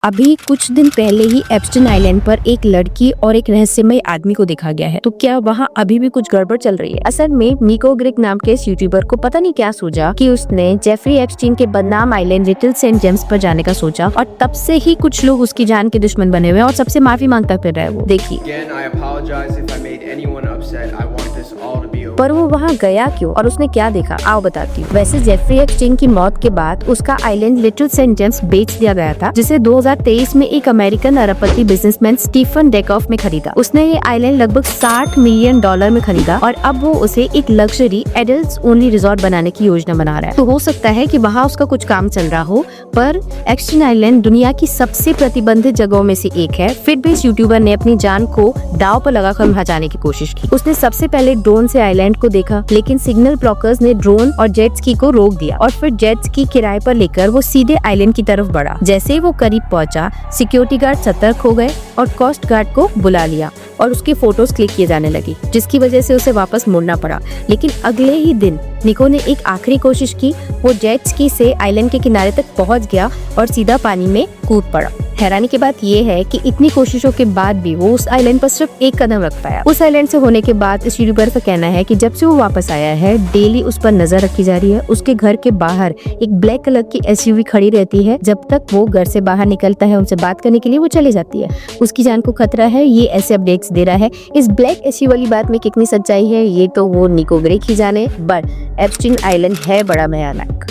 अभी कुछ दिन पहले ही एप्स्टाइन आइलैंड पर एक लड़की और एक रहस्यमय आदमी को देखा गया है। तो क्या वहाँ अभी भी कुछ गड़बड़ चल रही है? असल में निको ग्रेग नाम के इस यूट्यूबर को पता नहीं क्या सूझा कि उसने जेफरी एप्स्टाइन के बदनाम आइलैंड लिटिल सेंट जेम्स पर जाने का सोचा और तब से ही कुछ लोग उसकी जान के दुश्मन बने हुए हैं और सबसे माफी मांगता फिर रहा है। वो देखिए, पर वो वहाँ गया क्यों और उसने क्या देखा, आओ बताती हूँ। वैसे जेफरी एप्स्टाइन की मौत के बाद उसका आइलैंड लिटिल सेंट जेम्स बेच दिया गया था, जिसे 2023 में एक अमेरिकन अरबपति बिजनेसमैन स्टीफन डेकॉफ ने खरीदा। उसने ये आइलैंड लगभग $60 मिलियन में खरीदा और अब वो उसे एक लग्जरी एडल्ट्स ओनली रिजॉर्ट बनाने की योजना बना रहा है। तो हो सकता है कि वहाँ उसका कुछ काम चल रहा हो, पर एप्स्टाइन आइलैंड दुनिया की सबसे प्रतिबंधित जगहों में से एक है। फिर भी इस यूट्यूबर ने अपनी जान को दांव पर लगाकर वहाँ जाने की कोशिश की। उसने सबसे पहले ड्रोन से आइलैंड को देखा, लेकिन सिग्नल ब्लॉकर्स ने ड्रोन और जेट स्की को रोक दिया और फिर जेट स्की किराए पर लेकर वो सीधे आइलैंड की तरफ बढ़ा। जैसे ही वो करीब पहुंचा, सिक्योरिटी गार्ड सतर्क हो गए और कोस्ट गार्ड को बुला लिया और उसकी फोटोज क्लिक किए जाने लगी, जिसकी वजह से उसे वापस मुड़ना पड़ा। लेकिन अगले ही दिन निको ने एक आखिरी कोशिश की। वो जेट स्की से आइलैंड के किनारे तक पहुंच गया और सीधा पानी में कूद पड़ा। हैरानी की बात यह है कि इतनी कोशिशों के बाद भी वो उस आइलैंड पर सिर्फ एक कदम रख पाया। उस आइलैंड से होने के बाद इस यूट्यूबर का कहना है कि जब से वो वापस आया है, डेली उस पर नजर रखी जा रही है। उसके घर के बाहर एक ब्लैक कलर की एसयूवी खड़ी रहती है। जब तक वो घर से बाहर निकलता है उनसे बात करने के लिए, वो चली जाती है। उसकी जान को खतरा है, ये ऐसे अपडेट्स दे रहा है। इस ब्लैक एसयूवी वाली बात में कितनी सच्चाई है ये तो वो निको ग्रेग ही जाने, बट एप्स्टाइन आइलैंड है बड़ा भयानक।